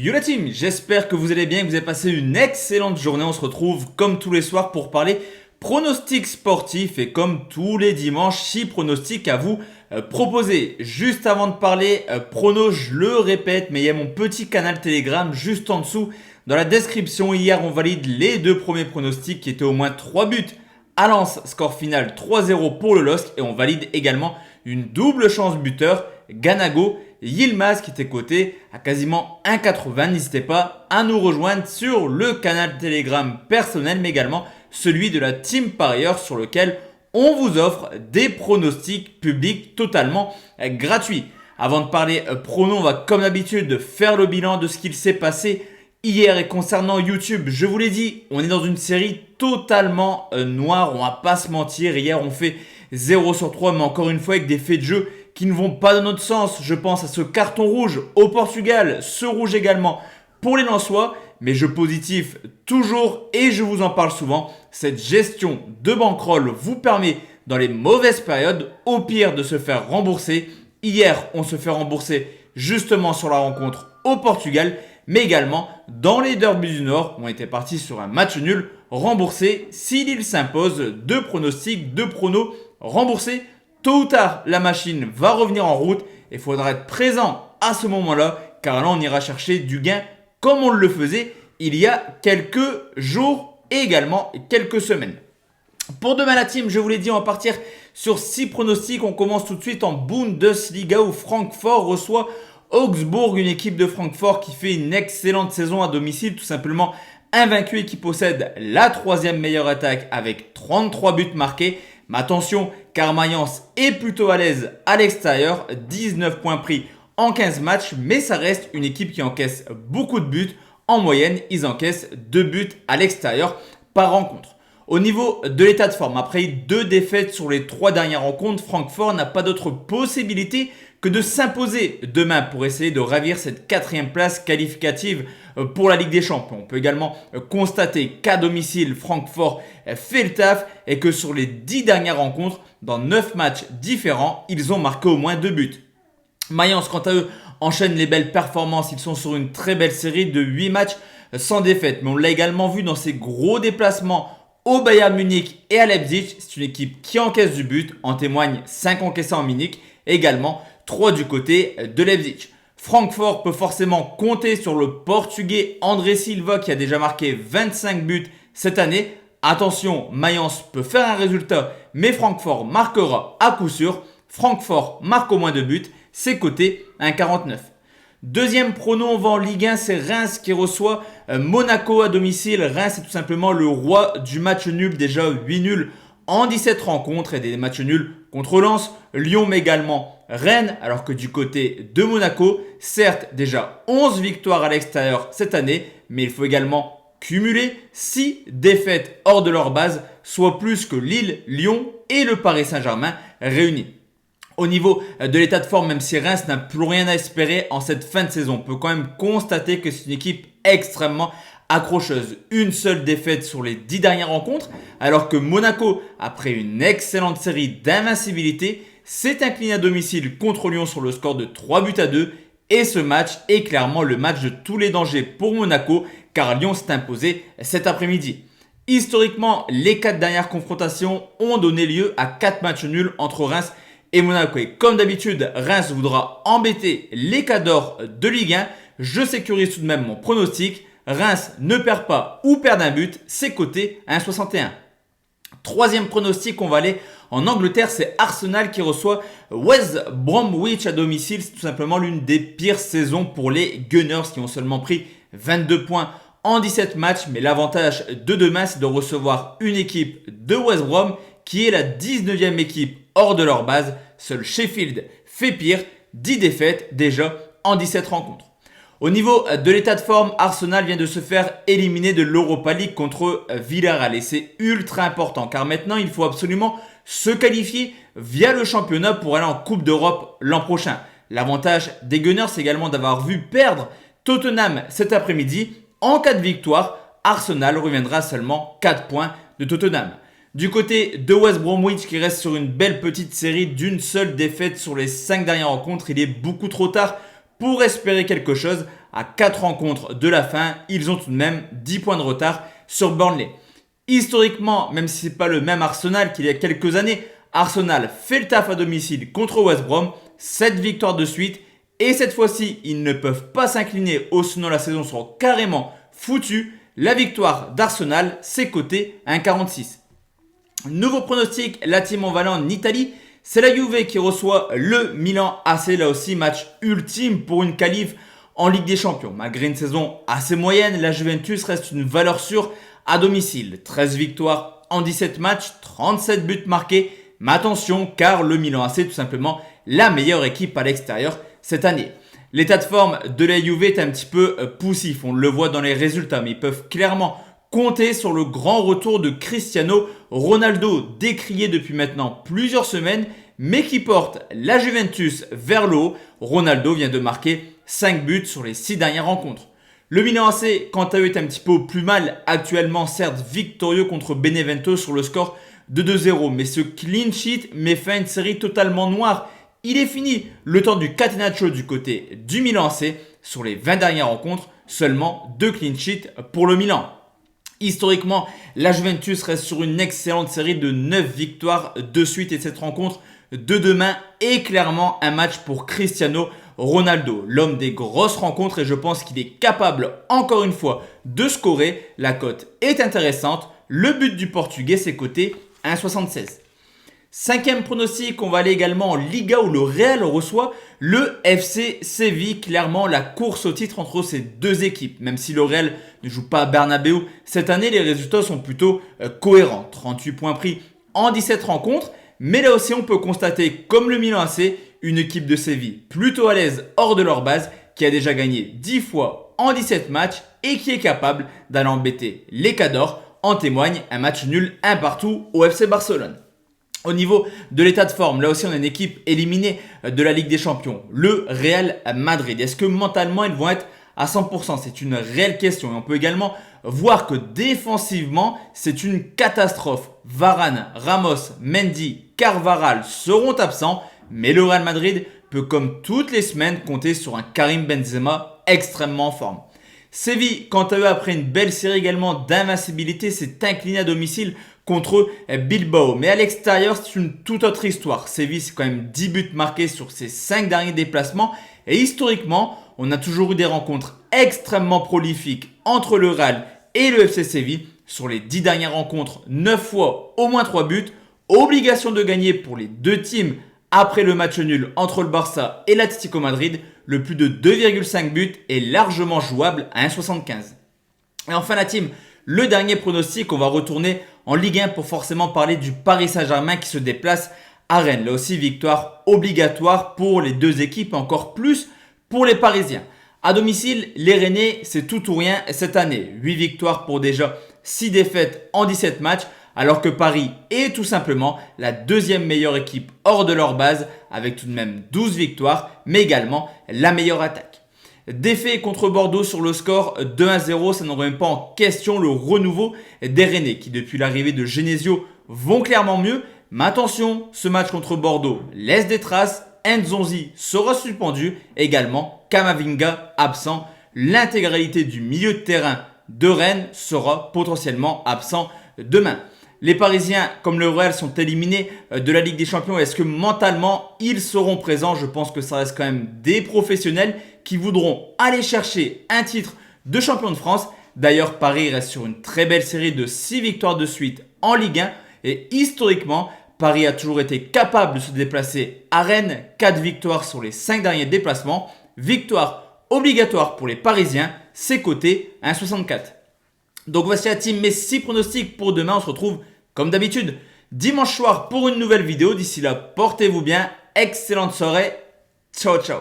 Yo la team, j'espère que vous allez bien, que vous avez passé une excellente journée. On se retrouve comme tous les soirs pour parler pronostics sportifs et comme tous les dimanches, 6 pronostics à vous proposer. Juste avant de parler pronos, je le répète, mais il y a mon petit canal Telegram juste en dessous dans la description. Hier, on valide les deux premiers pronostics qui étaient au moins 3 buts à Lens, score final 3-0 pour le LOSC, et on valide également une double chance buteur, Ganago Yilmaz, qui était coté à quasiment 1,80. N'hésitez pas à nous rejoindre sur le canal Telegram personnel, mais également celui de la team parieur sur lequel on vous offre des pronostics publics totalement gratuits. Avant de parler pronos, on va comme d'habitude faire le bilan de ce qu'il s'est passé hier. Et concernant YouTube, je vous l'ai dit, on est dans une série totalement noire, on va pas se mentir. Hier on fait 0 sur 3, mais encore une fois avec des faits de jeu qui ne vont pas dans notre sens. Je pense à ce carton rouge au Portugal, ce rouge également pour les Lensois, mais je positif toujours et je vous en parle souvent. Cette gestion de bankroll vous permet dans les mauvaises périodes au pire de se faire rembourser. Hier on se fait rembourser justement sur la rencontre au Portugal, mais également dans les derbies du Nord où on était parti sur un match nul remboursé. Si Lille s'impose, deux pronostics, deux pronos remboursés. Tôt ou tard, la machine va revenir en route et il faudra être présent à ce moment-là, car là, on ira chercher du gain comme on le faisait il y a quelques jours et également quelques semaines. Pour demain, la team, je vous l'ai dit, on va partir sur 6 pronostics. On commence tout de suite en Bundesliga où Francfort reçoit Augsbourg, une équipe de Francfort qui fait une excellente saison à domicile, tout simplement invaincue et qui possède la 3e meilleure attaque avec 33 buts marqués. Mais attention, car Mayence est plutôt à l'aise à l'extérieur, 19 points pris en 15 matchs, mais ça reste une équipe qui encaisse beaucoup de buts. En moyenne, ils encaissent 2 buts à l'extérieur par rencontre. Au niveau de l'état de forme, après 2 défaites sur les 3 dernières rencontres, Francfort n'a pas d'autre possibilité que de s'imposer demain pour essayer de ravir cette 4e place qualificative pour la Ligue des Champions. On peut également constater qu'à domicile, Francfort fait le taf et que sur les 10 dernières rencontres, dans 9 matchs différents, ils ont marqué au moins 2 buts. Mayence, quant à eux, enchaîne les belles performances. Ils sont sur une très belle série de 8 matchs sans défaite. Mais on l'a également vu dans ces gros déplacements au Bayern Munich et à Leipzig. C'est une équipe qui encaisse du but. En témoignent 5 encaissés en Munich et également 3 du côté de Leipzig. Francfort peut forcément compter sur le Portugais André Silva qui a déjà marqué 25 buts cette année. Attention, Mayence peut faire un résultat, mais Francfort marquera à coup sûr. Francfort marque au moins 2 buts, c'est coté 1,49. Deuxième prono, on va en Ligue 1, c'est Reims qui reçoit Monaco à domicile. Reims est tout simplement le roi du match nul, déjà 8 nuls en 17 rencontres et des matchs nuls contre Lens, Lyon mais également Rennes, alors que du côté de Monaco, certes déjà 11 victoires à l'extérieur cette année, mais il faut également cumuler 6 défaites hors de leur base, soit plus que Lille, Lyon et le Paris Saint-Germain réunis. Au niveau de l'état de forme, même si Reims n'a plus rien à espérer en cette fin de saison, on peut quand même constater que c'est une équipe extrêmement accrocheuse. Une seule défaite sur les 10 dernières rencontres, alors que Monaco, après une excellente série d'invincibilité, s'est incliné à domicile contre Lyon sur le score de 3-2. Et ce match est clairement le match de tous les dangers pour Monaco, car Lyon s'est imposé cet après-midi. Historiquement, les 4 dernières confrontations ont donné lieu à 4 matchs nuls entre Reims et Monaco. Et comme d'habitude, Reims voudra embêter les cadors de Ligue 1. Je sécurise tout de même mon pronostic. Reims ne perd pas ou perd un but, c'est coté 1,61. Troisième pronostic, on va aller en Angleterre, c'est Arsenal qui reçoit West Bromwich à domicile. C'est tout simplement l'une des pires saisons pour les Gunners qui ont seulement pris 22 points en 17 matchs. Mais l'avantage de demain, c'est de recevoir une équipe de West Brom qui est la 19e équipe hors de leur base. Seul Sheffield fait pire, 10 défaites déjà en 17 rencontres. Au niveau de l'état de forme, Arsenal vient de se faire éliminer de l'Europa League contre Villarreal. Et c'est ultra important car maintenant il faut absolument se qualifier via le championnat pour aller en Coupe d'Europe l'an prochain. L'avantage des Gunners, c'est également d'avoir vu perdre Tottenham cet après-midi. En cas de victoire, Arsenal reviendra à seulement 4 points de Tottenham. Du côté de West Bromwich qui reste sur une belle petite série d'une seule défaite sur les 5 dernières rencontres, il est beaucoup trop tard pour espérer quelque chose. À 4 rencontres de la fin, ils ont tout de même 10 points de retard sur Burnley. Historiquement, même si ce n'est pas le même Arsenal qu'il y a quelques années, Arsenal fait le taf à domicile contre West Brom, 7 victoires de suite, et cette fois-ci, ils ne peuvent pas s'incliner, sinon la saison sera carrément foutue. La victoire d'Arsenal, c'est coté 1,46. Nouveau pronostic, la team en valant en Italie, c'est la Juve qui reçoit le Milan AC, là aussi match ultime pour une qualif en Ligue des Champions. Malgré une saison assez moyenne, la Juventus reste une valeur sûre à domicile. 13 victoires en 17 matchs, 37 buts marqués. Mais attention, car le Milan AC est tout simplement la meilleure équipe à l'extérieur cette année. L'état de forme de la Juve est un petit peu poussif, on le voit dans les résultats, mais ils peuvent clairement compter sur le grand retour de Cristiano Ronaldo, décrié depuis maintenant plusieurs semaines, mais qui porte la Juventus vers le haut. Ronaldo vient de marquer 5 buts sur les 6 dernières rencontres. Le Milan AC, quant à eux, est un petit peu plus mal actuellement, certes victorieux contre Benevento sur le score de 2-0, mais ce clean sheet met fin à une série totalement noire. Il est fini le temps du catenaccio du côté du Milan AC. Sur les 20 dernières rencontres, seulement 2 clean sheets pour le Milan. Historiquement, la Juventus reste sur une excellente série de 9 victoires de suite et cette rencontre de demain est clairement un match pour Cristiano Ronaldo, l'homme des grosses rencontres, et je pense qu'il est capable encore une fois de scorer. La cote est intéressante. Le but du Portugais, c'est coté 1,76. Cinquième pronostic, on va aller également en Liga où le Real reçoit le FC Séville. Clairement, la course au titre entre ces deux équipes. Même si le Real ne joue pas à Bernabéu cette année, les résultats sont plutôt cohérents. 38 points pris en 17 rencontres. Mais là aussi, on peut constater, comme le Milan AC, une équipe de Séville plutôt à l'aise hors de leur base, qui a déjà gagné 10 fois en 17 matchs et qui est capable d'aller embêter les Cadors. En témoigne un match nul, un partout au FC Barcelone. Au niveau de l'état de forme, là aussi on a une équipe éliminée de la Ligue des Champions, le Real Madrid. Est-ce que mentalement ils vont être à 100%? C'est une réelle question. Et on peut également voir que défensivement, c'est une catastrophe. Varane, Ramos, Mendy, Carvajal seront absents, mais le Real Madrid peut comme toutes les semaines compter sur un Karim Benzema extrêmement en forme. Séville, quant à eux, après une belle série également d'invincibilité, s'est incliné à domicile contre Bilbao. Mais à l'extérieur, c'est une toute autre histoire. Séville, c'est quand même 10 buts marqués sur ses 5 derniers déplacements. Et historiquement, on a toujours eu des rencontres extrêmement prolifiques entre le Real et le FC Séville. Sur les 10 dernières rencontres, 9 fois au moins 3 buts. Obligation de gagner pour les deux teams après le match nul entre le Barça et l'Atlético Madrid. Le plus de 2,5 buts est largement jouable à 1,75. Et enfin la team, le dernier pronostic, on va retourner en Ligue 1 pour forcément parler du Paris Saint-Germain qui se déplace à Rennes. Là aussi, victoire obligatoire pour les deux équipes, encore plus pour les Parisiens. À domicile, les Rennais, c'est tout ou rien cette année. 8 victoires pour déjà 6 défaites en 17 matchs, alors que Paris est tout simplement la deuxième meilleure équipe hors de leur base avec tout de même 12 victoires, mais également la meilleure attaque. Défait contre Bordeaux sur le score 2-0, ça ne remet pas en question le renouveau des Rennais qui depuis l'arrivée de Genesio vont clairement mieux. Mais attention, ce match contre Bordeaux laisse des traces, Nzonzi sera suspendu, également Kamavinga absent. L'intégralité du milieu de terrain de Rennes sera potentiellement absent demain. Les Parisiens, comme le Real, sont éliminés de la Ligue des Champions. Est-ce que mentalement, ils seront présents? Je pense que ça reste quand même des professionnels qui voudront aller chercher un titre de champion de France. D'ailleurs, Paris reste sur une très belle série de 6 victoires de suite en Ligue 1. Et historiquement, Paris a toujours été capable de se déplacer à Rennes. 4 victoires sur les 5 derniers déplacements. Victoire obligatoire pour les Parisiens. C'est coté 1,64. Donc voici la team, mes 6 pronostics pour demain. On se retrouve comme d'habitude dimanche soir pour une nouvelle vidéo. D'ici là, portez-vous bien. Excellente soirée. Ciao, ciao.